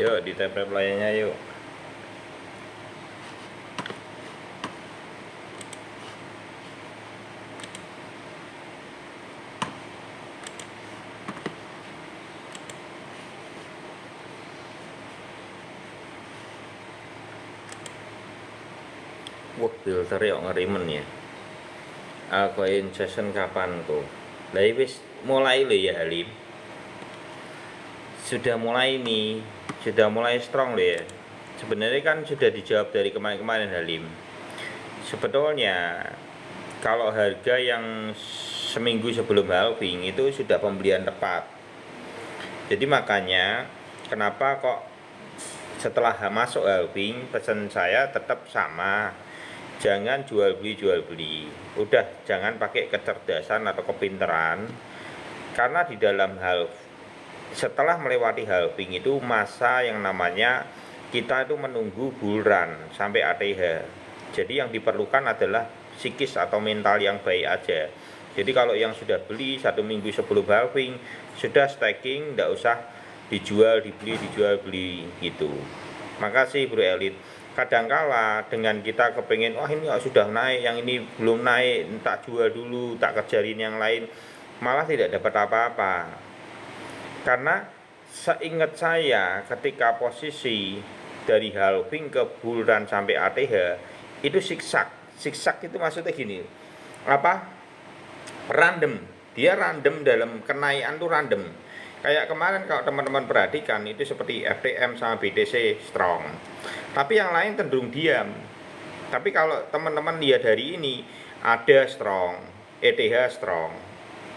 Yuk ditempel layarnya yuk. Wah, filter yuk ngerimen ya. Alcoin session kapan tuh? Lah wis mulai lho ya Halim. Sudah mulai nih, sudah mulai strong lho ya. Sebenarnya kan sudah dijawab dari kemarin-kemarin Halim. Sebetulnya kalau harga yang seminggu sebelum halving itu sudah pembelian tepat. Jadi makanya kenapa kok setelah masuk halving pesan saya tetap sama, jangan jual beli, udah jangan pakai kecerdasan atau kepinteran, karena di dalam setelah melewati halving itu masa yang namanya kita itu menunggu bull run sampai ATH. Jadi yang diperlukan adalah psikis atau mental yang baik aja. Jadi kalau yang sudah beli 1 minggu sebelum halving sudah stacking, tidak usah dijual beli gitu. Makasih Bro Elit. Kadangkala dengan kita kepengen wah ini sudah naik, yang ini belum naik, tak jual dulu, tak kejarin yang lain, malah tidak dapat apa-apa. Karena seingat saya ketika posisi dari halving ke bull run sampai ATH itu siksak itu maksudnya gini, random, dia random dalam kenaikan tuh random. Kayak kemarin kalau teman-teman perhatikan itu seperti FTM sama BTC strong, tapi yang lain cenderung diam. Tapi kalau teman-teman lihat dari ini, ada strong, ETH strong,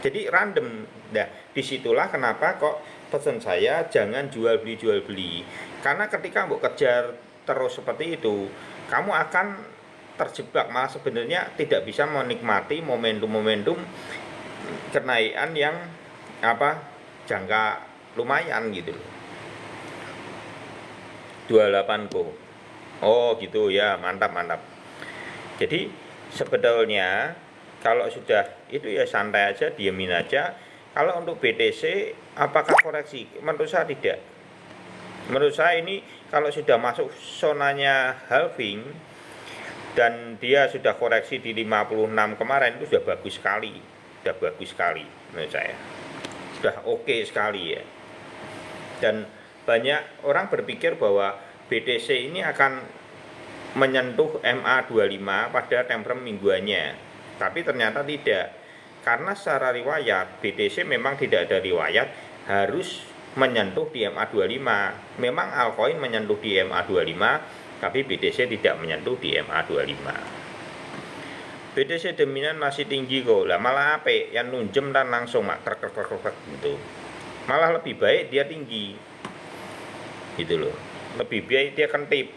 jadi random. Nah disitulah kenapa kok pesan saya jangan jual beli, karena ketika mau kejar terus seperti itu kamu akan terjebak, malah sebenarnya tidak bisa menikmati momentum kenaikan yang jangka lumayan gitu loh. 28 ko. Oh gitu ya, mantap. Jadi sebetulnya kalau sudah itu ya santai aja, diamin aja. Kalau untuk BTC apakah koreksi? Menurut saya tidak. Menurut saya ini kalau sudah masuk zonanya halving dan dia sudah koreksi di 56 kemarin itu sudah bagus sekali menurut saya. Sudah oke sekali ya. Dan banyak orang berpikir bahwa BTC ini akan menyentuh MA25 pada time frame mingguannya, tapi ternyata tidak, karena secara riwayat BTC memang tidak ada riwayat harus menyentuh di MA25. Memang altcoin menyentuh di MA25, tapi BTC tidak menyentuh di MA25. BTC dominan masih tinggi kok, lah malah apa yang nunjem dan langsung krek gitu, malah lebih baik dia tinggi gitu loh, lebih baik dia kentip.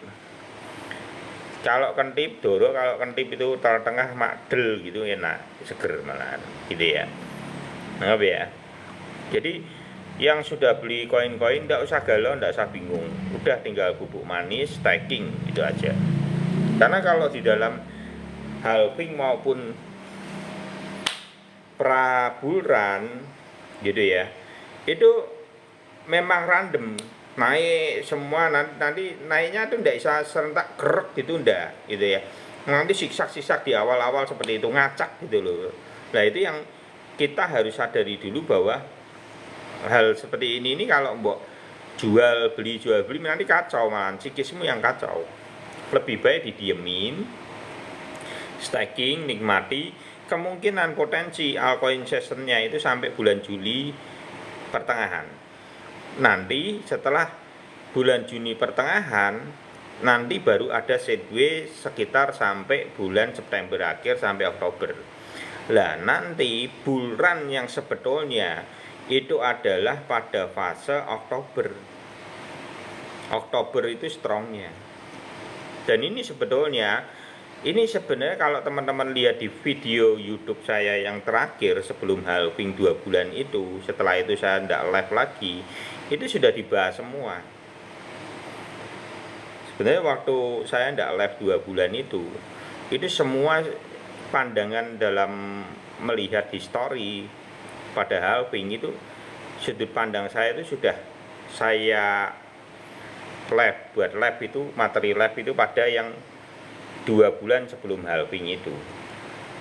Kalau kentip doro, kalau kentip itu tengah makdel gitu enak, seger malahan gitu ya. Nah, ya. Jadi yang sudah beli koin-koin tidak usah galau, tidak usah bingung, udah tinggal bubuk manis, stacking itu aja. Karena kalau di dalam halving maupun pra bull run gitu ya, itu memang random naik semua, nanti naiknya tuh tidak bisa serentak gerak gitu, ndak gitu ya, nanti siksak di awal-awal seperti itu, ngacak gitu loh. Nah itu yang kita harus sadari dulu, bahwa hal seperti ini kalau mbok jual beli nanti kacau, malah psikismu yang kacau. Lebih baik didiemin, stacking, nikmati. Kemungkinan potensi altcoin sessionnya itu sampai bulan Juli pertengahan. Nanti setelah bulan Juni pertengahan, nanti baru ada sideways sekitar sampai bulan September akhir sampai Oktober. Lah nanti bull run yang sebetulnya itu adalah pada fase Oktober. Oktober itu strongnya. Dan ini sebenarnya kalau teman-teman lihat di video YouTube saya yang terakhir sebelum halving 2 bulan itu, setelah itu saya tidak live lagi, itu sudah dibahas semua. Sebenarnya waktu saya tidak live 2 bulan itu semua pandangan dalam melihat histori pada halving itu, sudut pandang saya itu sudah saya lab itu, materi lab itu pada yang 2 bulan sebelum halving itu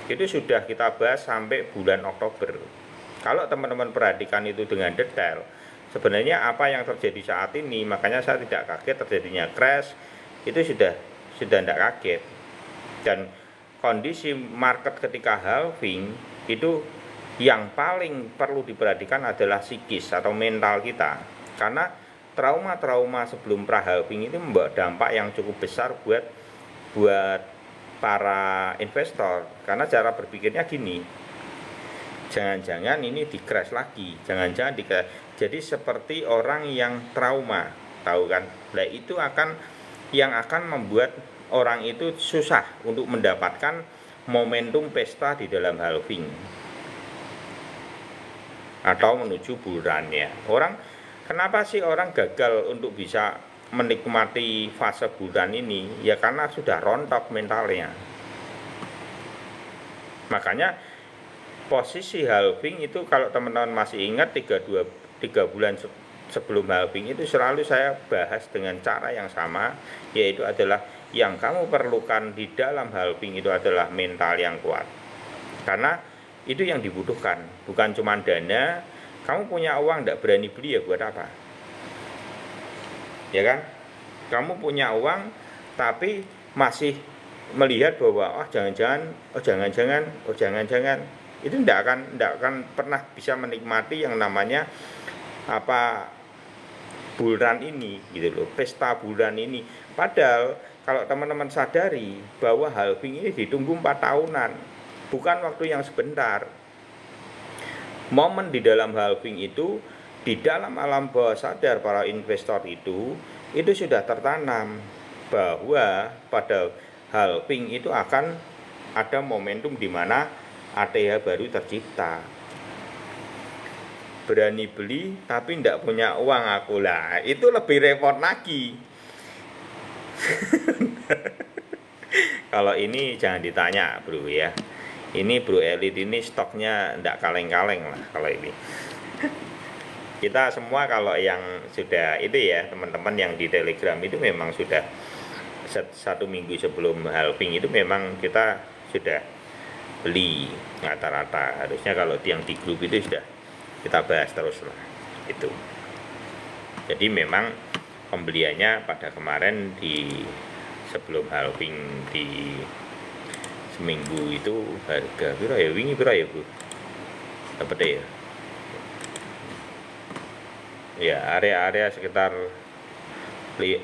sudah kita bahas sampai bulan Oktober. Kalau teman-teman perhatikan itu dengan detail, sebenarnya apa yang terjadi saat ini, makanya saya tidak kaget terjadinya crash, itu sudah tidak kaget. Dan kondisi market ketika halving itu yang paling perlu diperhatikan adalah psikis atau mental kita, karena trauma-trauma sebelum pra-halving itu membawa dampak yang cukup besar buat para investor, karena cara berpikirnya gini, jangan-jangan ini di crash lagi, jangan-jangan di crash. Jadi seperti orang yang trauma, tahu kan? Nah, itu yang akan membuat orang itu susah untuk mendapatkan momentum pesta di dalam halving atau menuju bulannya. Kenapa sih orang gagal untuk bisa menikmati fase bulan ini? Ya karena sudah rontok mentalnya. Makanya posisi halving itu, kalau teman-teman masih ingat 3 bulan sebelum halving itu selalu saya bahas dengan cara yang sama, yaitu adalah yang kamu perlukan di dalam halving itu adalah mental yang kuat. Karena itu yang dibutuhkan, bukan cuma dana. Kamu punya uang tidak berani beli, ya buat apa? Ya kan? Kamu punya uang tapi masih melihat bahwa jangan-jangan itu tidak akan pernah bisa menikmati yang namanya bulan ini gitu loh, pesta bulan ini. Padahal kalau teman-teman sadari bahwa halving ini ditunggu 4 tahunan, bukan waktu yang sebentar. Momen di dalam halving itu, di dalam alam bawah sadar para investor itu sudah tertanam bahwa pada halving itu akan ada momentum di mana ATH baru tercipta. Berani beli tapi tidak punya uang aku, lah itu lebih repot lagi. Kalau ini jangan ditanya bro ya, ini bro elit ini stoknya tidak kaleng-kaleng lah kalau ini. Kita semua kalau yang sudah itu ya, teman-teman yang di Telegram itu memang sudah 1 minggu sebelum halving itu memang kita sudah beli rata-rata. Harusnya kalau yang di grup itu sudah kita bahas terus lah itu. Jadi memang pembeliannya pada kemarin di sebelum halving di seminggu itu harga piro ya, wingi piro ya Bu? Dapat ya? Ya area-area sekitar,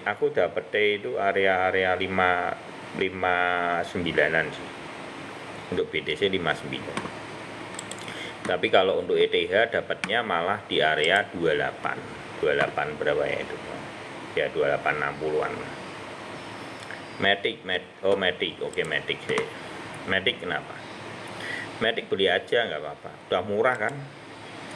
aku dapat itu area-area 59-an sih. Untuk BTC 59. Tapi kalau untuk ETH dapatnya malah di area 28 berapa ya itu? Ya 2860-an. Matic. Oke, Matic sih. Matic kenapa? Matic beli aja nggak apa-apa. Udah murah kan?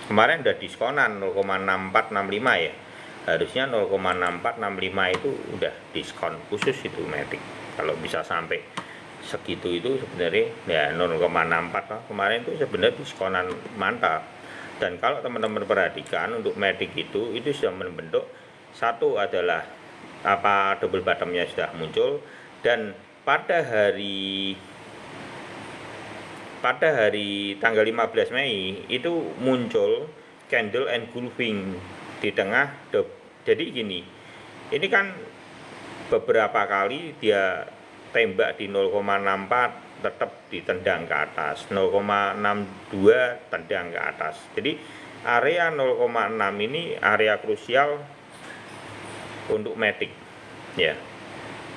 Kemarin udah diskonan 0,6465 ya. Harusnya 0,6465 itu udah diskon khusus itu Matic. Kalau bisa sampai segitu itu sebenarnya ya 0,64 lah. Kemarin itu sebenarnya diskonan mantap. Dan kalau teman-teman perhatikan untuk Matic itu sudah membentuk, satu adalah double bottomnya sudah muncul, dan pada hari tanggal 15 Mei itu muncul candle engulfing di tengah. Jadi gini, ini kan beberapa kali dia tembak di 0,64 tetap ditendang ke atas, 0,62 tendang ke atas. Jadi area 0,6 ini area krusial untuk Matic ya.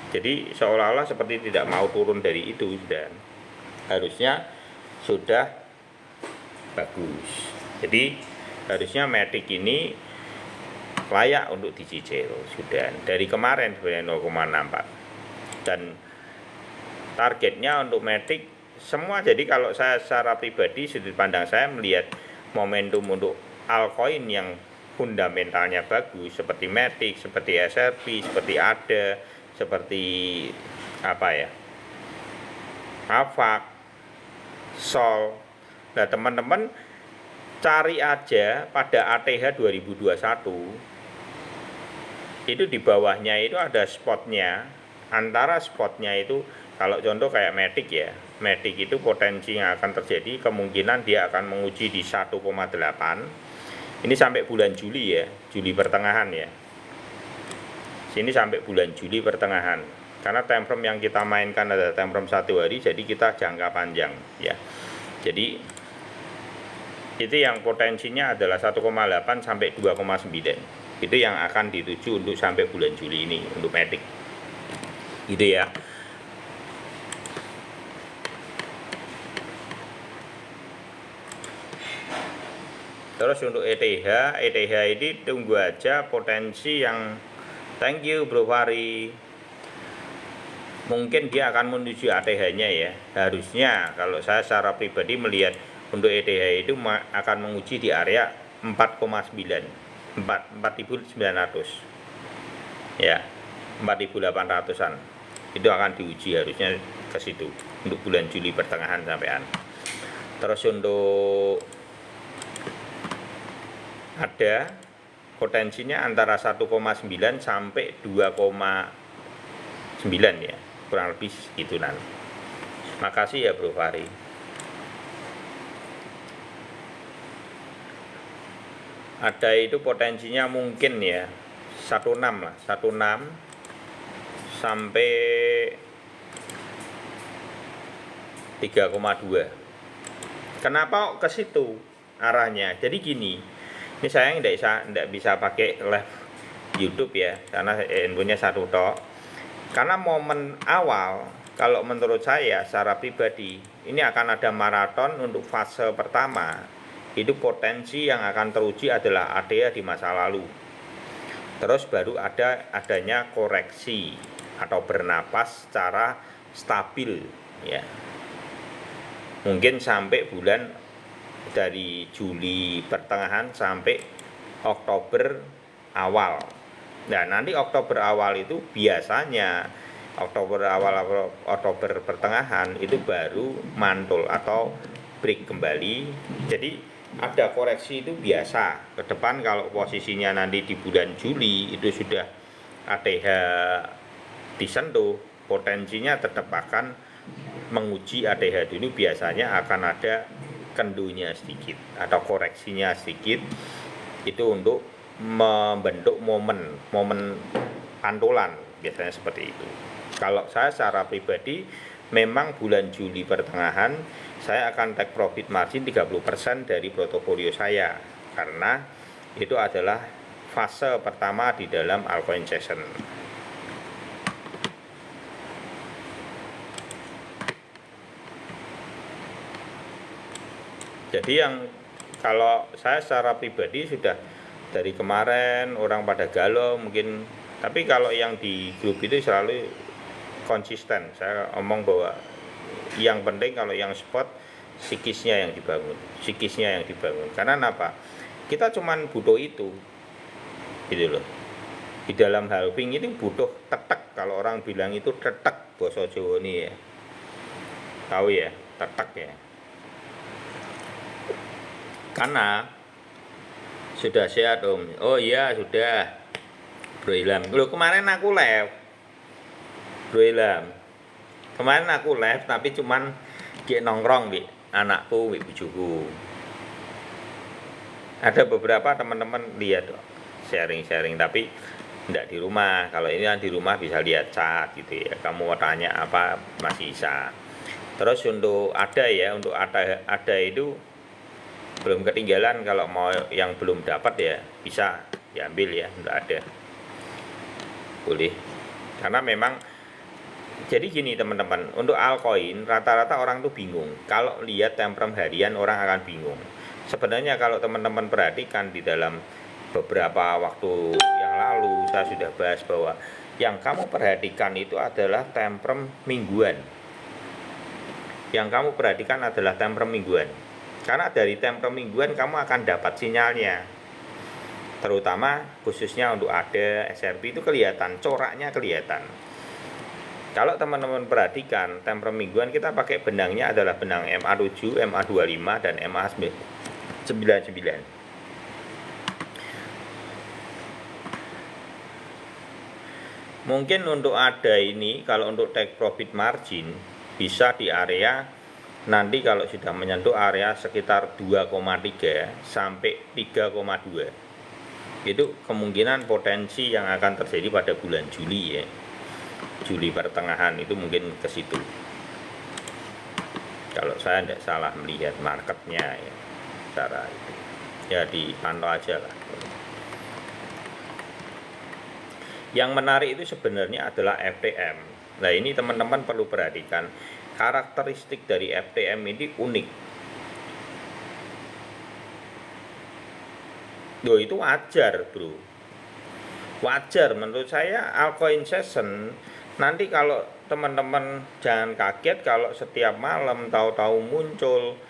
Jadi seolah-olah seperti tidak mau turun dari itu, dan harusnya sudah bagus. Jadi harusnya Matic ini layak untuk dicicil sudah dari kemarin sebenarnya 0,64, dan targetnya untuk Matic semua. Jadi kalau saya secara pribadi, sudut pandang saya melihat momentum untuk altcoin yang fundamentalnya bagus seperti Matic, seperti SRP, seperti ADA, seperti AVAX, Sol. Nah teman-teman cari aja pada ATH 2021 itu di bawahnya itu ada spotnya. Antara spotnya itu kalau contoh kayak Matic ya, Matic itu potensi yang akan terjadi kemungkinan dia akan menguji di 1,8. Ini sampai bulan Juli ya, Juli pertengahan ya. Sini sampai bulan Juli pertengahan. Karena time frame yang kita mainkan adalah time frame 1 hari, jadi kita jangka panjang ya. Jadi itu yang potensinya adalah 1,8 sampai 2,9. Itu yang akan dituju untuk sampai bulan Juli ini untuk Matic. Gitu ya. Terus untuk ETH ini tunggu aja potensi yang thank you Bro Fari. Mungkin dia akan menuju ATH-nya ya. Harusnya kalau saya secara pribadi melihat untuk ETH itu akan menguji di area 4,9 4.900 ya, 4.800-an itu akan diuji harusnya ke situ untuk bulan Juli pertengahan sampean. Terus untuk ada potensinya antara 1,9 sampai 2,9 ya, kurang lebih segitu nanti. Makasih ya Bro Fari. Ada itu potensinya mungkin ya 16 lah, 16 sampai 3,2. Kenapa ke situ arahnya? Jadi gini, ini saya tidak bisa pakai live YouTube ya, karena handphonenya satu tok. Karena momen awal, kalau menurut saya secara pribadi, ini akan ada maraton untuk fase pertama. Itu potensi yang akan teruji adalah ADA di masa lalu. Terus baru adanya koreksi atau bernapas secara stabil ya. Mungkin sampai bulan dari Juli pertengahan sampai Oktober awal. Nah, nanti Oktober awal itu biasanya Oktober awal atau Oktober pertengahan itu baru mantul atau break kembali. Jadi ada koreksi itu biasa. Ke depan kalau posisinya nanti di bulan Juli itu sudah ATH disentuh, potensinya tetap akan menguji ATH dulu, biasanya akan ada kendunya sedikit atau koreksinya sedikit, itu untuk membentuk momen pantulan, biasanya seperti itu. Kalau saya secara pribadi memang bulan Juli pertengahan saya akan take profit margin 30% dari portofolio saya, karena itu adalah fase pertama di dalam altcoin session. Jadi yang kalau saya secara pribadi sudah dari kemarin orang pada galau mungkin, tapi kalau yang di grup itu selalu konsisten. Saya omong bahwa yang penting kalau yang spot psikisnya yang dibangun. Karena apa? Kita cuman butuh itu, gitu loh. Di dalam halving itu butuh tetek. Kalau orang bilang itu tetek, basa Jawa ini ya. Tahu ya, tetek ya. Karena sudah sehat Om. Oh iya sudah Bro Ilham. Loh kemarin aku live Bro Ilham. Kemarin aku live tapi cuman kayak nongkrong di anakku, di bujuku. Ada beberapa teman-teman lihat sharing-sharing tapi tidak di rumah. Kalau ini kan di rumah bisa lihat chat gitu ya. Kamu mau tanya apa masih bisa. Terus untuk ada itu belum ketinggalan. Kalau mau yang belum dapat ya bisa diambil ya, enggak ada, boleh. Karena memang jadi gini teman-teman, untuk altcoin rata-rata orang tuh bingung. Kalau lihat time frame harian orang akan bingung. Sebenarnya kalau teman-teman perhatikan di dalam beberapa waktu yang lalu saya sudah bahas bahwa yang kamu perhatikan itu adalah time frame mingguan. Yang kamu perhatikan adalah time frame mingguan. Karena dari time frame mingguan kamu akan dapat sinyalnya. Terutama khususnya untuk ada SRP itu kelihatan, coraknya kelihatan. Kalau teman-teman perhatikan time frame mingguan kita pakai benangnya adalah benang MA7, MA25 dan MA99. Mungkin untuk ada ini, kalau untuk take profit margin bisa di area nanti kalau sudah menyentuh area sekitar 2,3 sampai 3,2. Itu kemungkinan potensi yang akan terjadi pada bulan Juli ya. Juli pertengahan itu mungkin ke situ. Kalau saya tidak salah melihat marketnya ya, cara itu. Ya dipantau aja lah. Yang menarik itu sebenarnya adalah FTM. Nah ini teman-teman perlu perhatikan, karakteristik dari FTM ini unik. Loh itu wajar bro, wajar menurut saya. Altcoin session nanti kalau teman-teman jangan kaget kalau setiap malam tahu-tahu muncul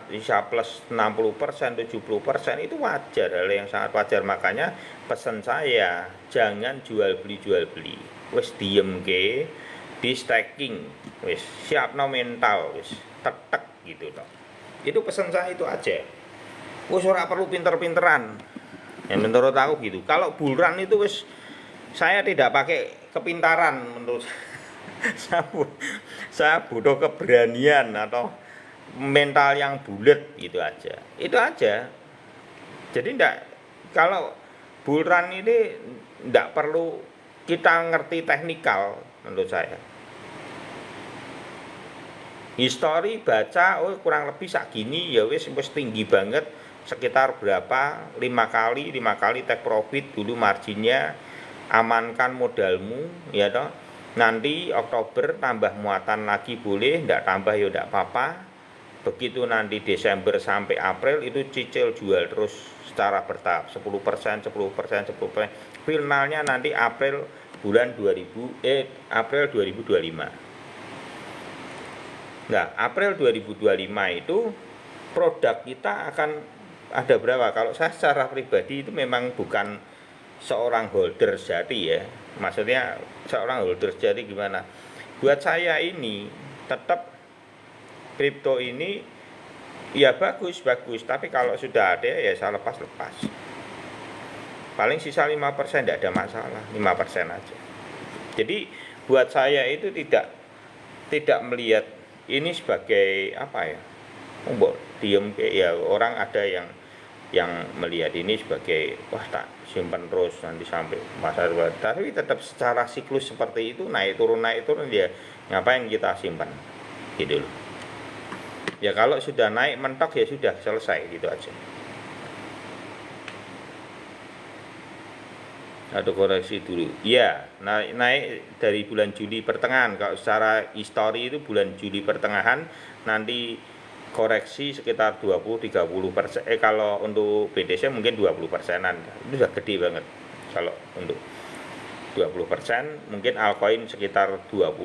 bisa plus 60%, 70%, itu wajar, hal yang sangat wajar. Makanya pesan saya, jangan jual beli, wis diem ke, di stacking, wis siap no mental, wis tek gitu toh. Itu pesan saya itu aja. Wis ora perlu pinter-pinteran. Yang menurut aku gitu. Kalau bullrun itu wis saya tidak pakai kepintaran menurut saya butuh keberanian atau mental yang bulat gitu aja. Itu aja. Jadi kalau bullrun ini enggak perlu kita ngerti teknikal menurut saya. History baca oh kurang lebih segini ya wis tinggi banget, sekitar berapa 5 kali take profit dulu, marginnya amankan modalmu ya toh. Nanti Oktober tambah muatan lagi boleh, enggak tambah ya enggak apa-apa. Begitu nanti Desember sampai April itu cicil jual terus secara bertahap 10%, 10%, 10%. Finalnya nanti April 2025. Nah, April 2025 itu produk kita akan ada berapa? Kalau saya secara pribadi itu memang bukan seorang holder sejati ya. Maksudnya seorang holder sejati gimana? Buat saya ini tetap kripto ini ya bagus, tapi kalau sudah ada ya saya lepas. Paling sisa 5% tidak ada masalah, 5% aja. Jadi buat saya itu tidak melihat ini sebagai apa ya? Diem ya, orang ada yang melihat ini sebagai wah tak simpan terus nanti sampai masa depan. Tapi tetap secara siklus seperti itu naik turun ya ngapain kita simpan gitu loh. Ya kalau sudah naik mentok ya sudah selesai gitu aja. Atau koreksi dulu. Ya, naik dari bulan Juli pertengahan. Kalau secara histori itu bulan Juli pertengahan nanti koreksi sekitar 20-30%. Kalau untuk BTC mungkin 20%-an. Itu sudah gede banget. Kalau untuk 20%, mungkin altcoin sekitar 25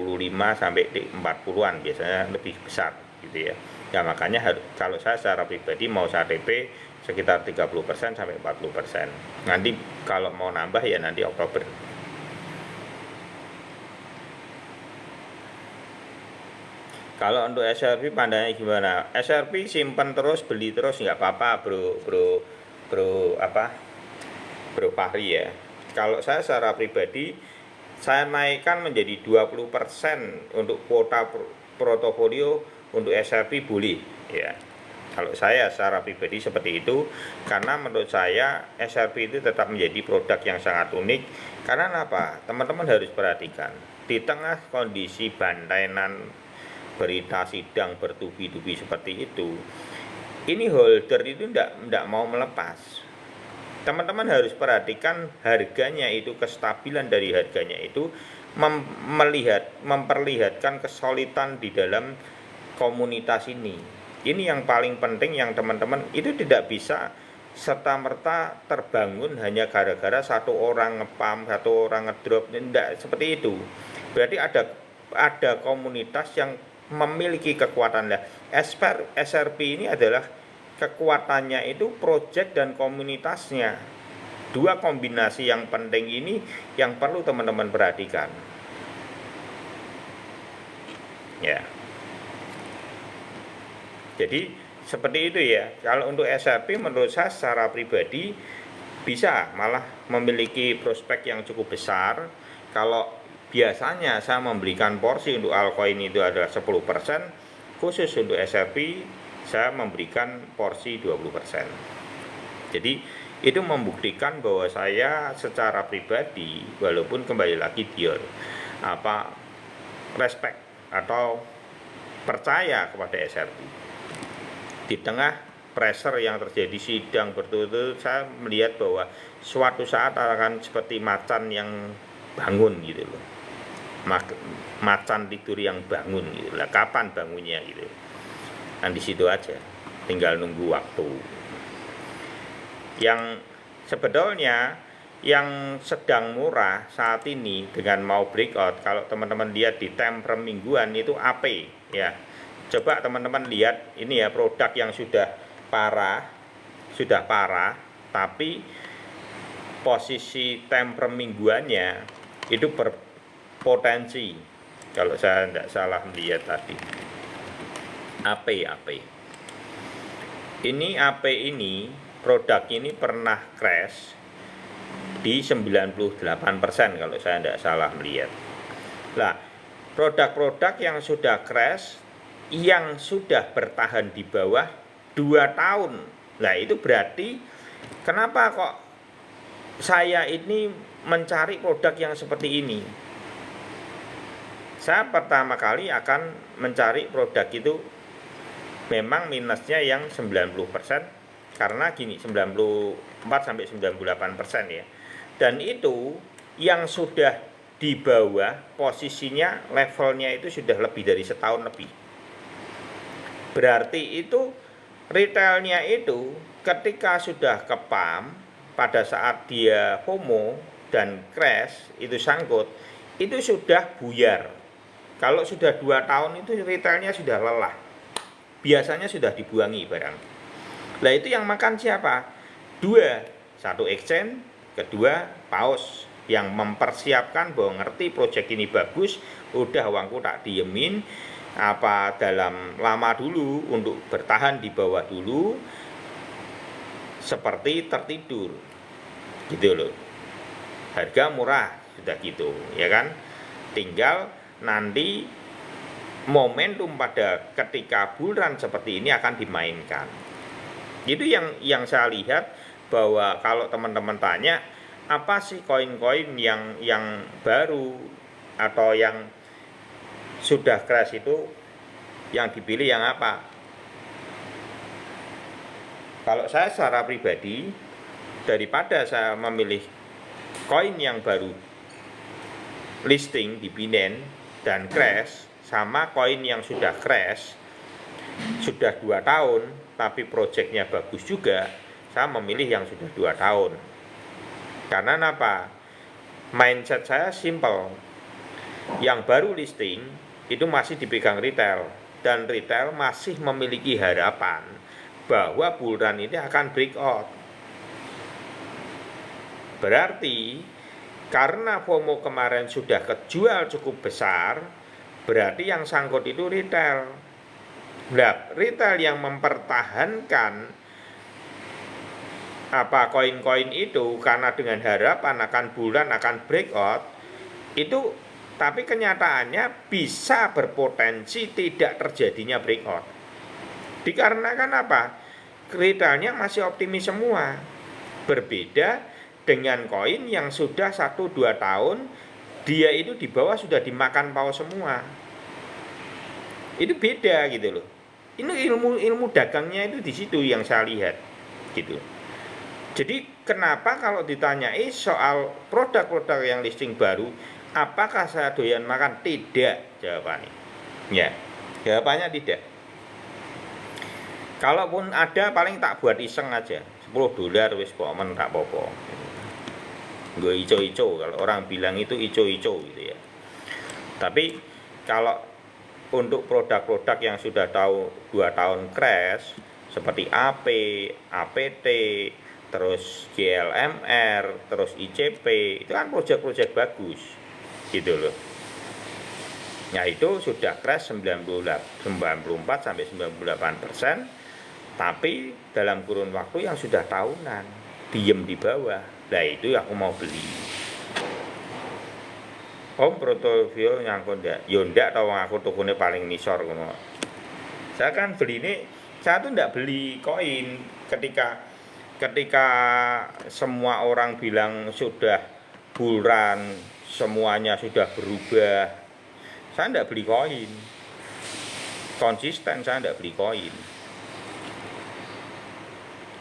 sampai 40-an biasanya lebih besar gitu ya. Ya makanya kalau saya secara pribadi mau saya TP sekitar 30% sampai 40%. Nanti kalau mau nambah ya nanti Oktober. Kalau untuk SRP pandangannya gimana? SRP simpan terus, beli terus nggak apa-apa, bro Fahri ya. Kalau saya secara pribadi saya naikkan menjadi 20% untuk kuota portofolio untuk SRP boleh ya. Kalau saya secara pribadi seperti itu, karena menurut saya SRP itu tetap menjadi produk yang sangat unik. Karena apa? Teman-teman harus perhatikan, di tengah kondisi bantaian berita sidang bertubi-tubi seperti itu, ini holder itu tidak mau melepas. Teman-teman harus perhatikan harganya itu, kestabilan dari harganya itu memperlihatkan kesulitan di dalam komunitas ini. Ini yang paling penting, yang teman-teman itu tidak bisa serta-merta terbangun hanya gara-gara satu orang ngepam, satu orang ngedrop, tidak seperti itu. Berarti ada komunitas yang memiliki kekuatan. SRP ini adalah kekuatannya itu project dan komunitasnya. Dua kombinasi yang penting ini yang perlu teman-teman perhatikan. Ya. Jadi seperti itu ya. Kalau untuk SRP menurut saya secara pribadi bisa malah memiliki prospek yang cukup besar, kalau biasanya saya memberikan porsi untuk altcoin itu adalah 10%, khusus untuk SRP saya memberikan porsi 20%. Jadi itu membuktikan bahwa saya secara pribadi, walaupun kembali lagi dia respect atau percaya kepada SRP. Di tengah pressure yang terjadi sidang berturut-turut, saya melihat bahwa suatu saat akan seperti macan yang bangun gitu loh. Macan tidur yang bangun gitu lah. Kapan bangunnya gitu. Dan di situ aja, tinggal nunggu waktu. Yang sebetulnya yang sedang murah saat ini dengan mau breakout, kalau teman-teman lihat di time per mingguan itu AP ya. Coba teman-teman lihat ini ya, produk yang sudah parah, tapi posisi time per mingguannya itu berpotensi, kalau saya tidak salah melihat tadi, AP. Ini AP ini, produk ini pernah crash di 98% kalau saya tidak salah melihat. Nah, produk-produk yang sudah crash, yang sudah bertahan di bawah 2 tahun. Nah, itu berarti kenapa kok saya ini mencari produk yang seperti ini? Saya pertama kali akan mencari produk itu memang minusnya yang 90%, karena gini, 94-98% ya. Dan itu yang sudah di bawah, posisinya levelnya itu sudah lebih dari setahun lebih. Berarti itu retailnya itu ketika sudah ke pump, pada saat dia FOMO dan crash itu sangkut, itu sudah buyar. Kalau sudah 2 tahun itu retailnya sudah lelah, biasanya sudah dibuangi barang. Nah, itu yang makan siapa? Dua, satu exchange, kedua paus yang mempersiapkan bahwa ngerti proyek ini bagus, udah uangku tak diemin dalam lama dulu untuk bertahan di bawah dulu, seperti tertidur gitu loh. Harga murah sudah gitu ya kan, tinggal nanti momentum pada ketika bulan seperti ini akan dimainkan. Itu yang saya lihat, bahwa kalau teman-teman tanya apa sih koin-koin yang baru atau yang sudah crash itu yang dipilih yang apa? Kalau saya secara pribadi, daripada saya memilih koin yang baru listing di Binance dan crash, sama koin yang sudah crash sudah 2 tahun tapi proyeknya bagus juga, saya memilih yang sudah 2 tahun. Karena apa? Mindset saya simple. Yang baru listing itu masih dipegang retail, dan retail masih memiliki harapan bahwa bulan ini akan breakout. Berarti karena FOMO kemarin sudah kejual cukup besar, berarti yang sangkut itu retail. Nah, retail yang mempertahankan koin-koin itu karena dengan harapan akan bulan akan breakout itu, tapi kenyataannya bisa berpotensi tidak terjadinya breakout. Dikarenakan apa? Retailnya masih optimis semua. Berbeda dengan koin yang sudah 1-2 tahun, dia itu di bawah sudah dimakan paus semua. Itu beda gitu loh. Ini ilmu dagangnya itu di situ yang saya lihat gitu. Jadi kenapa kalau ditanyai soal produk-produk yang listing baru, apakah saya doyan makan? Tidak jawabannya. Ya, jawabannya tidak. Kalaupun ada paling tak buat iseng aja, $10 wis pomen tak apa-apa. Gue ico-ico, kalau orang bilang itu ico-ico gitu ya. Tapi kalau untuk produk-produk yang sudah tahu 2 tahun crash seperti AP, APT, terus GLMR, terus ICP, itu kan proyek-proyek bagus gitu loh. Nah, itu sudah crash 94-98%, tapi dalam kurun waktu yang sudah tahunan, diem di bawah. Nah, itu aku mau beli. Om Protofio nyangkut ndak? Yo ndak tau, aku tukune paling nisor ngono. Saya kan beli ini, saya tuh ndak beli koin ketika ketika semua orang bilang sudah bulan, semuanya sudah berubah. Saya ndak beli koin. Konsisten saya ndak beli koin.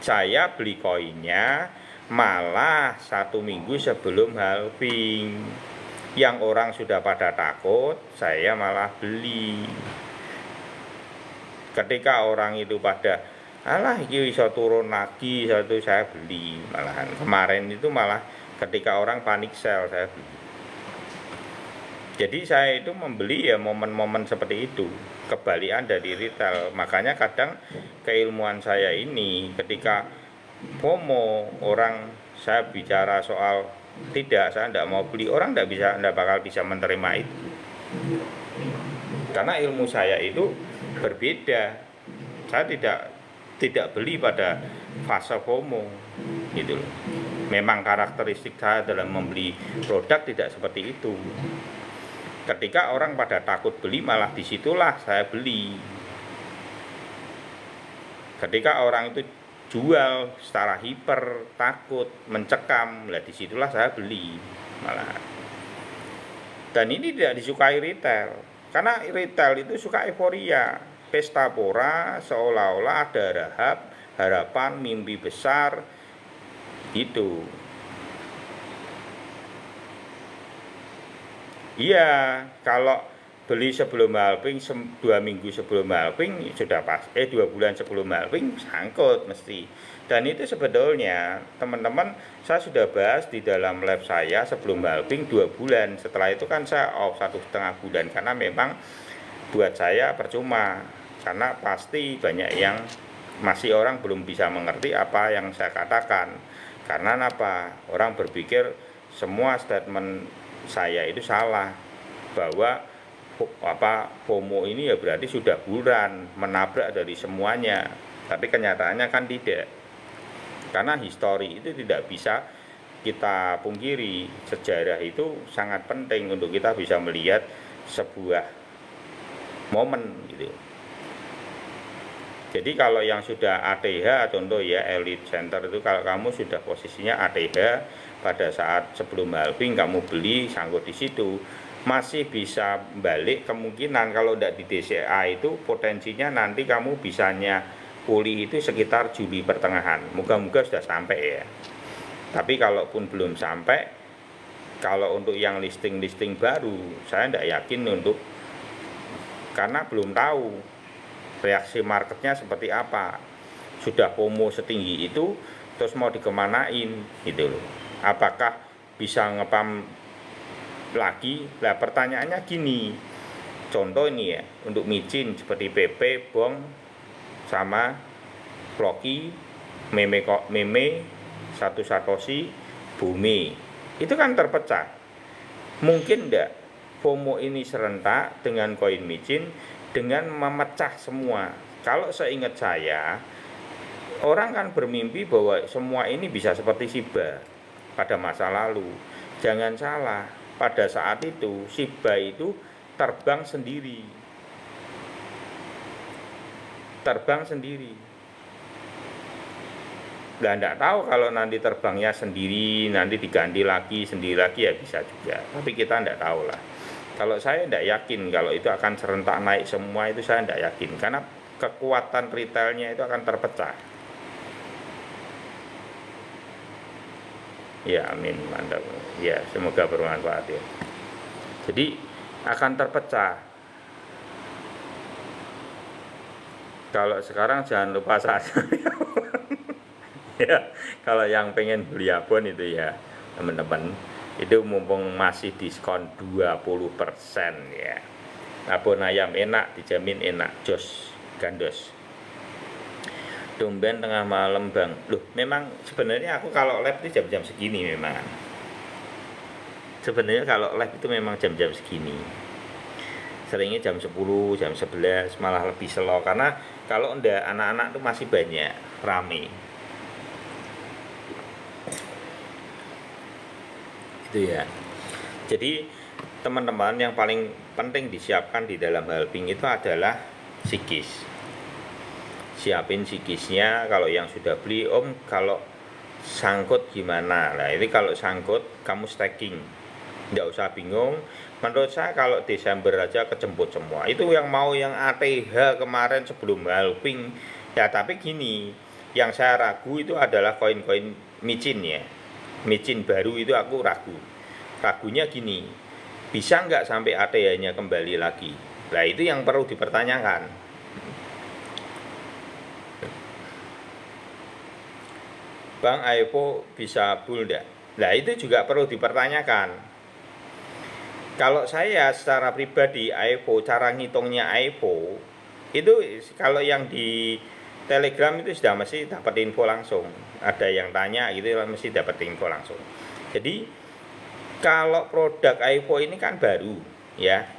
Saya beli koinnya malah 1 minggu sebelum halving. Yang orang sudah pada takut, saya malah beli. Ketika orang itu pada alah iki bisa turun lagi, satu saya beli. Malahan kemarin itu malah ketika orang panik sell saya beli. Jadi saya itu membeli ya momen-momen seperti itu, kebalikan dari retail. Makanya kadang keilmuan saya ini ketika FOMO, orang saya bicara soal tidak, saya tidak mau beli, orang tidak bakal bisa menerima itu. Karena ilmu saya itu berbeda. Saya tidak beli pada fase FOMO gitu loh. Memang karakteristik saya dalam membeli produk tidak seperti itu. Ketika orang pada takut beli, malah disitulah saya beli. Ketika orang itu jual secara hiper, takut, mencekam, lah disitulah saya beli malah. Dan ini tidak disukai retail, karena retail itu suka euforia, pesta pora, seolah-olah ada harapan, mimpi besar gitu. Iya, kalau beli sebelum halving 2 minggu sebelum halving sudah pas 2 bulan sebelum halving sangkut mesti. Dan itu sebetulnya teman-teman saya sudah bahas di dalam lab saya sebelum halving 2 bulan. Setelah itu kan saya off 1,5 bulan karena memang buat saya percuma, karena pasti banyak yang masih orang belum bisa mengerti apa yang saya katakan. Karena apa? Orang berpikir semua statement saya itu salah, bahwa FOMO ini ya berarti sudah buran, menabrak dari semuanya. Tapi kenyataannya kan tidak, karena histori itu tidak bisa kita pungkiri. Sejarah itu sangat penting untuk kita bisa melihat sebuah momen gitu. Jadi kalau yang sudah ATH, contoh ya Elite Center itu, kalau kamu sudah posisinya ATH pada saat sebelum halving kamu beli sangkut di situ, masih bisa balik. Kemungkinan kalau tidak di DCA itu potensinya nanti kamu bisanya pulih itu sekitar Juli pertengahan. Moga-moga sudah sampai ya. Tapi kalaupun belum sampai, kalau untuk yang listing baru saya tidak yakin untuk, karena belum tahu reaksi marketnya seperti apa. Sudah FOMO setinggi itu terus mau dikemanain gitu loh. Apakah bisa ngepam lagi? Lah pertanyaannya gini, contoh ini ya, untuk micin seperti PP, Bong, sama Floki, Meme, Satu Satoshi, Bumi, itu kan terpecah. Mungkin enggak FOMO ini serentak dengan koin micin dengan memecah semua? Kalau seingat saya, orang kan bermimpi bahwa semua ini bisa seperti Shiba pada masa lalu. Jangan salah, pada saat itu Shiba itu terbang sendiri. Nah, enggak tahu kalau nanti terbangnya sendiri, nanti diganti lagi sendiri lagi ya bisa juga. Tapi kita enggak tahu lah. Kalau saya enggak yakin kalau itu akan serentak naik semua, itu saya enggak yakin, karena kekuatan retailnya itu akan terpecah. Ya amin, mantap ya, semoga bermanfaat ya. Jadi akan terpecah. Kalau sekarang jangan lupa saja ya, kalau yang pengen beli abon itu ya teman-teman, itu mumpung masih diskon 20% ya. Abon ayam enak, dijamin enak, jos gandos. Tumben tengah malam bang. Loh, memang sebenarnya aku kalau live itu jam-jam segini memang. Sebenarnya kalau live itu memang jam-jam segini. Seringnya jam 10, jam 11, malah lebih slow. Karena kalau enggak, anak-anak tuh masih banyak, rame. Itu ya. Jadi teman-teman, yang paling penting disiapkan di dalam halving itu adalah psikis. Siapin psikisnya. Kalau yang sudah beli, Om, kalau sangkut gimana? Nah, ini kalau sangkut kamu stacking, nggak usah bingung. Menurut saya kalau Desember aja kejemput semua. Itu yang mau yang ATH kemarin sebelum halving ya. Tapi gini, yang saya ragu itu adalah koin-koin micin ya. Micin baru itu aku ragu. Ragunya gini, bisa nggak sampai ATH-nya kembali lagi? Nah, itu yang perlu dipertanyakan. Bang, AEVO bisa bull enggak? Nah, itu juga perlu dipertanyakan. Kalau saya secara pribadi, AEVO, cara ngitungnya AEVO itu kalau yang di Telegram itu sudah mesti dapat info langsung. Ada yang tanya gitu, mesti dapat info langsung. Jadi kalau produk AEVO ini kan baru ya,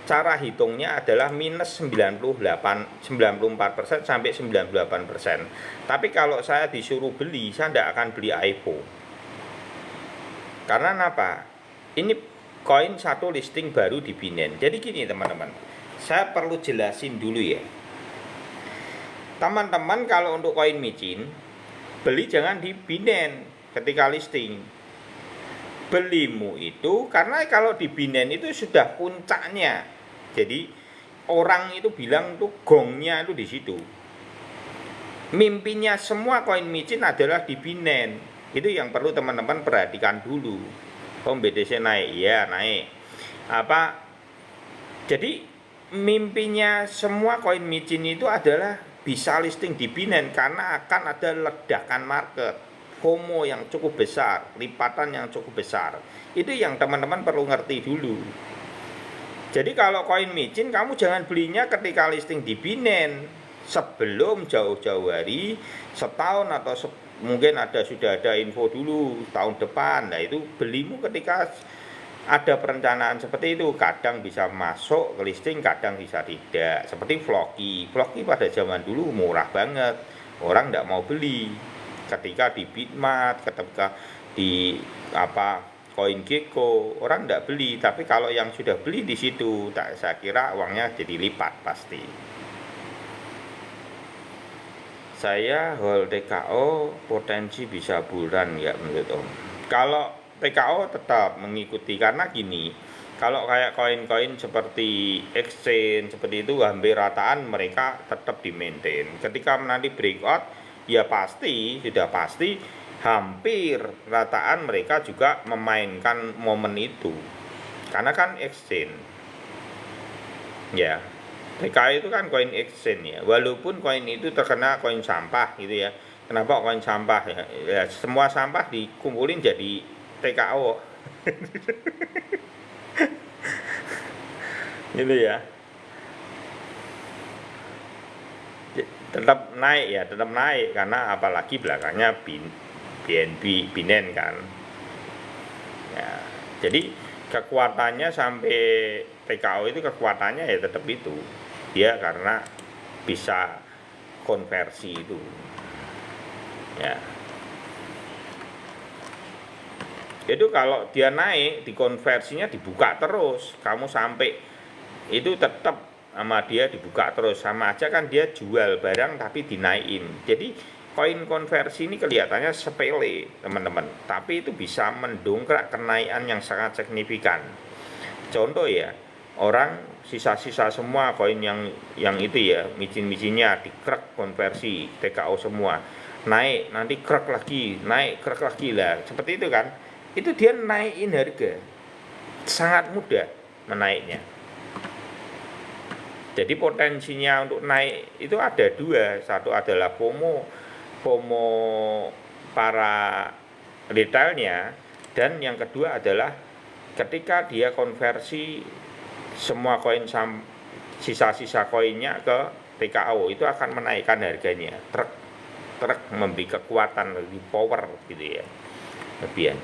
cara hitungnya adalah minus 94% sampai 98%. Tapi kalau saya disuruh beli, saya tidak akan beli AEVO. Karena apa? Ini koin satu listing baru di Binance. Jadi gini teman-teman, saya perlu jelasin dulu ya. Teman-teman kalau untuk koin micin, beli jangan di Binance ketika listing. Belimu itu karena kalau di Binance itu sudah puncaknya. Jadi orang itu bilang tuh gongnya itu di situ. Mimpinya semua koin micin adalah di Binance. Itu yang perlu teman-teman perhatikan dulu. Om, BTC naik, ya naik. Apa? Jadi mimpinya semua koin micin itu adalah bisa listing di Binance karena akan ada ledakan market, FOMO yang cukup besar, lipatan yang cukup besar. Itu yang teman-teman perlu ngerti dulu. Jadi kalau koin micin kamu jangan belinya ketika listing di Binance, sebelum jauh-jauh hari, setahun atau mungkin sudah ada info dulu tahun depan. Nah, itu belimu ketika ada perencanaan seperti itu. Kadang bisa masuk ke listing, kadang bisa tidak. Seperti Floki pada zaman dulu murah banget, orang tidak mau beli. Ketika di Bitmart, ketika di CoinGecko, orang tidak beli. Tapi kalau yang sudah beli di situ, saya kira uangnya jadi lipat pasti. Saya hold TKO potensi bisa bulan ya menurut Om. Kalau TKO tetap mengikuti karena gini, kalau kayak koin-koin seperti exchange seperti itu hampir rataan mereka tetap di maintain. Ketika nanti breakout ya sudah pasti hampir rataan mereka juga memainkan momen itu. Karena kan exchange. Ya. TKO itu kan koin exchange ya. Walaupun koin itu terkena koin sampah gitu ya. Kenapa koin sampah ya? Ya semua sampah dikumpulin jadi TKO. Gitu ya. Tetap naik karena apalagi belakangnya BNB Binance kan. Ya, jadi kekuatannya sampai TKO itu kekuatannya ya tetap itu. Dia karena bisa konversi itu. Ya. Itu kalau dia naik, dikonversinya dibuka terus, kamu sampai itu tetap sama dia dibuka terus, sama aja kan dia jual barang tapi dinaikin. Jadi koin konversi ini kelihatannya sepele teman-teman, tapi itu bisa mendongkrak kenaikan yang sangat signifikan. Contoh ya, orang sisa-sisa semua koin yang itu ya, micin-micinnya dikrek konversi TKO semua, naik nanti krek lagi, naik krek lagi lah, seperti itu kan. Itu dia naikin harga, sangat mudah menaiknya. Jadi potensinya untuk naik itu ada dua, satu adalah FOMO para retailnya, dan yang kedua adalah ketika dia konversi semua koin sisa-sisa koinnya ke TKO, itu akan menaikkan harganya, truk memberi kekuatan, lebih power gitu ya, lebihan.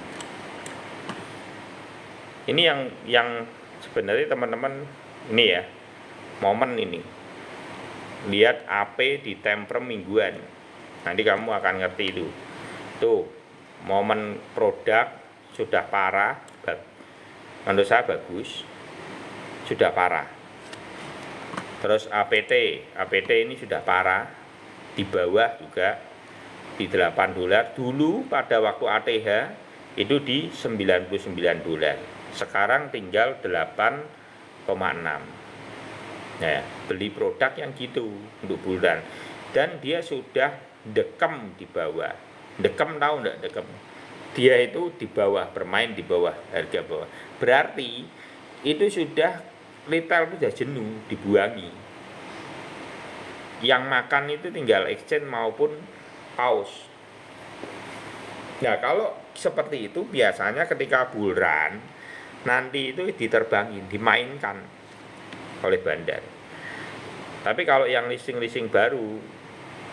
Ini yang sebenarnya teman-teman ini ya, momen ini lihat AP di temper mingguan, nanti kamu akan ngerti itu. Tuh momen produk sudah parah, menurut saya bagus. sudah parah. Terus APT ini sudah parah, di bawah juga di 8 dolar. Dulu pada waktu ATH itu di 99 dolar. Sekarang tinggal 8,6. Nah, beli produk yang gitu untuk bulan. Dan dia sudah dekem di bawah. Dekem tahu enggak dekem? Dia itu di bawah, bermain di bawah, harga bawah. Berarti itu sudah retail itu sudah jenuh, dibuangi. Yang makan itu tinggal exchange maupun pause. Nah, kalau seperti itu biasanya ketika bull run nanti itu diterbangin, dimainkan oleh bandar. Tapi kalau yang listing baru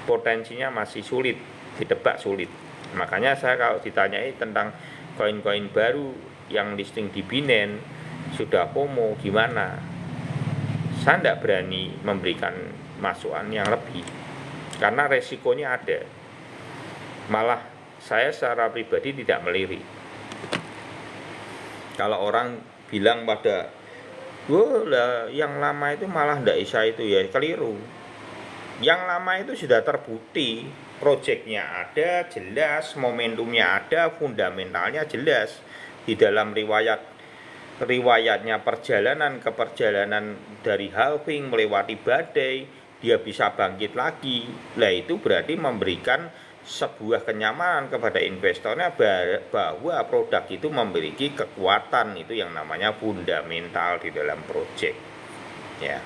potensinya masih sulit, ditebak sulit. Makanya saya kalau ditanyai tentang koin-koin baru yang listing di Binance sudah FOMO gimana, saya tidak berani memberikan masukan yang lebih karena resikonya ada. Malah saya secara pribadi tidak melirik. Kalau orang bilang pada wah lah yang lama itu malah tidak bisa itu, ya keliru. Yang lama itu sudah terbukti, proyeknya ada jelas, momentumnya ada, fundamentalnya jelas. Di dalam riwayatnya perjalanan ke perjalanan dari halving melewati badai, dia bisa bangkit lagi. Lah itu berarti memberikan sebuah kenyamanan kepada investornya bahwa produk itu memiliki kekuatan, itu yang namanya fundamental di dalam proyek. Ya.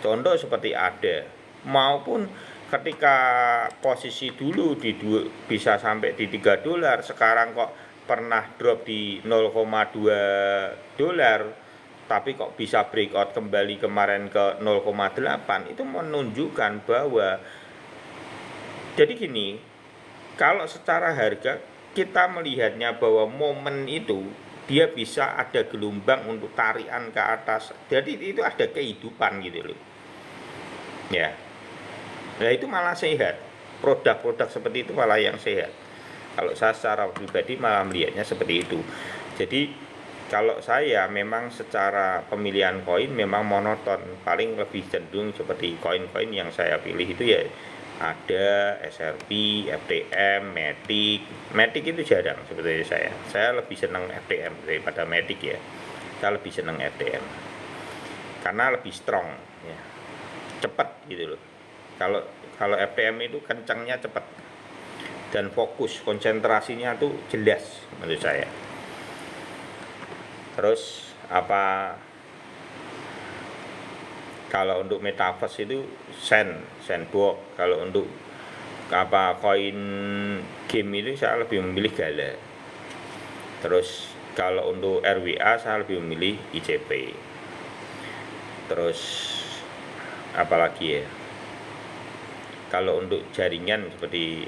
Contoh seperti ada, maupun ketika posisi dulu bisa sampai di 3 dolar, sekarang kok pernah drop di 0,2 dolar, tapi kok bisa breakout kembali kemarin ke 0,8, itu menunjukkan bahwa jadi gini, kalau secara harga kita melihatnya bahwa momen itu dia bisa ada gelombang untuk tarikan ke atas. Jadi itu ada kehidupan gitu loh. Ya. Nah itu malah sehat. Produk-produk seperti itu malah yang sehat. Kalau saya secara pribadi malah melihatnya seperti itu. Jadi kalau saya memang secara pemilihan koin memang monoton, paling lebih cenderung seperti koin-koin yang saya pilih itu ya ada SLP, FTM, Matic itu jarang sebetulnya saya lebih senang FTM daripada Matic ya. Saya lebih senang FTM karena lebih strong ya, cepat gitu loh. Kalau FTM itu kencangnya cepat dan fokus, konsentrasinya tuh jelas menurut saya. Terus kalau untuk metaverse itu Sandbox. Kalau untuk koin game itu saya lebih memilih Gala. Terus kalau untuk RWA saya lebih memilih ICP. Terus apalagi ya, kalau untuk jaringan seperti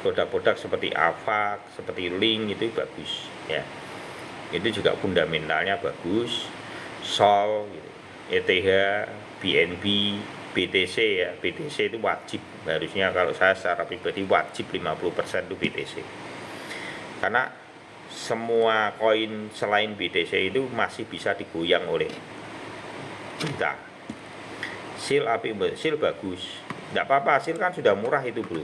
produk-produk seperti AVAX, seperti Link itu bagus ya. Itu juga fundamentalnya bagus. Sol gitu. ETH, BNB, BTC ya. BTC itu wajib, harusnya kalau saya secara pribadi wajib 50% itu BTC. Karena semua koin selain BTC itu masih bisa digoyang oleh kita. SEAL bagus. Enggak apa-apa, SEAL kan sudah murah itu, Bro.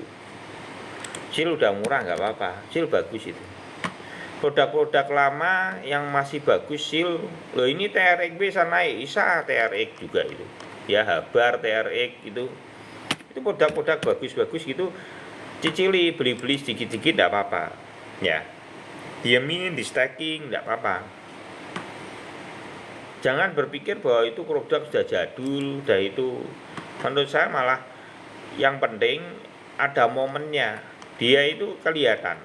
SEAL udah murah enggak apa-apa. SEAL bagus itu. Produk-produk lama yang masih bagus SEAL, loh ini TRX bisa naik, ISA TRX juga itu ya, Habar TRX itu produk-produk bagus-bagus gitu, cicili, beli-beli sedikit-sedikit enggak apa-apa ya, diamin, di stacking enggak apa-apa. Jangan berpikir bahwa itu produk sudah jadul, sudah itu. Menurut saya malah yang penting ada momennya, dia itu kelihatan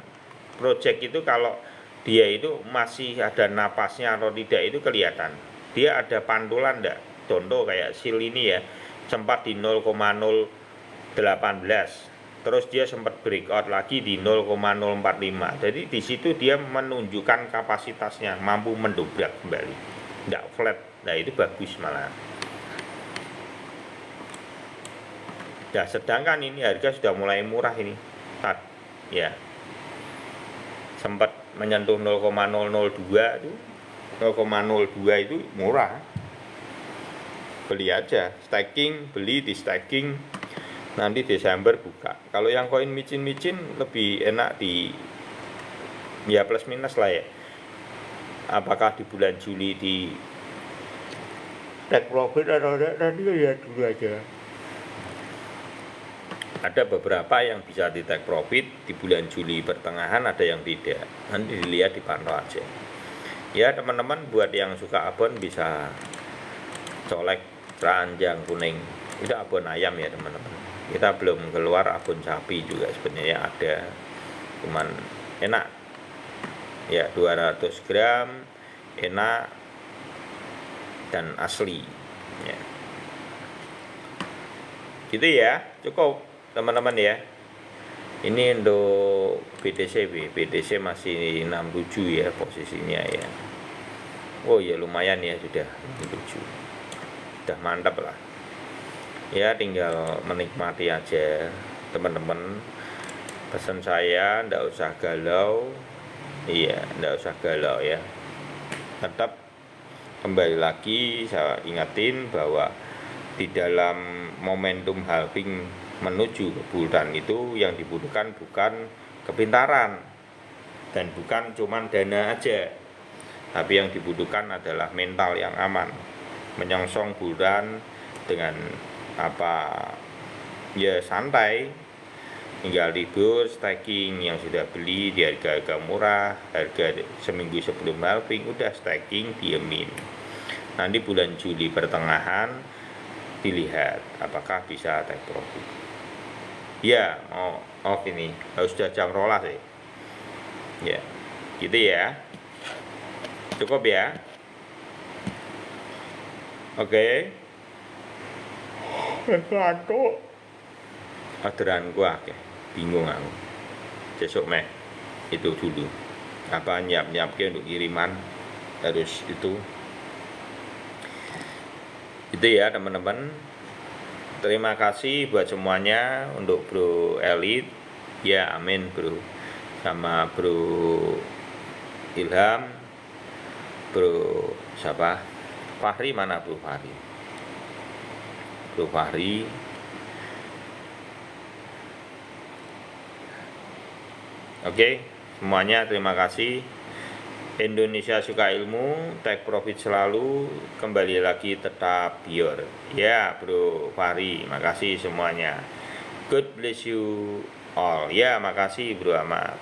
project itu, kalau dia itu masih ada napasnya atau tidak itu kelihatan. Dia ada pantulan enggak? Contoh kayak SEAL ini ya, sempat di 0,018. Terus dia sempat breakout lagi di 0,045. Jadi di situ dia menunjukkan kapasitasnya, mampu mendobrak kembali. Enggak flat. Nah, itu bagus malah. Nah, sedangkan ini harga sudah mulai murah ini. Ya. Sempat menyentuh 0,002 itu 0,02 itu murah. Beli aja, staking, beli di staking, nanti Desember buka. Kalau yang koin micin-micin lebih enak di ya plus minus lah ya. Apakah di bulan Juli di take profit atau enggak, nanti lihat dulu aja. Ada beberapa yang bisa di take profit di bulan Juli pertengahan, ada yang tidak. Nanti dilihat, dipantau aja. Ya teman-teman, buat yang suka abon bisa colek ranjang kuning. Itu abon ayam ya teman-teman. Kita belum keluar abon sapi juga sebenarnya ada. Cuman enak. Ya 200 gram enak dan asli. Ya. Gitu ya, cukup teman-teman ya. Ini untuk BTC masih 67 ya posisinya ya. Oh ya lumayan ya, sudah 67. Sudah mantap lah. Ya tinggal menikmati aja teman-teman. Pesan saya ndak usah galau. Iya, ndak usah galau ya. Tetap kembali lagi saya ingatin bahwa di dalam momentum halving menuju ke bulan itu yang dibutuhkan bukan kepintaran dan bukan cuman dana aja, tapi yang dibutuhkan adalah mental yang aman, menyongsong bulan dengan ya santai, tinggal tidur, staking yang sudah beli di harga murah, harga seminggu sebelum halving udah staking, diemin. Nanti bulan Juli pertengahan dilihat apakah bisa take profit. Ya, ini sudah jam 12 sih. Ya, gitu ya. Cukup ya. Oke. Ngantuk. Orderan gua bingung aku. Besok meh itu dulu. Apa nyiap-nyiapke untuk kiriman harus itu. Itu ya teman-teman. Terima kasih buat semuanya, untuk Bro Elit, ya amin bro, sama Bro Ilham, Bro siapa? Fahri, mana Bro Fahri? Bro Fahri. Oke, semuanya terima kasih. Indonesia suka ilmu, take profit selalu, kembali lagi tetap pure. Ya Bro Fahri, makasih semuanya. God bless you all. Ya makasih Bro Ahmad.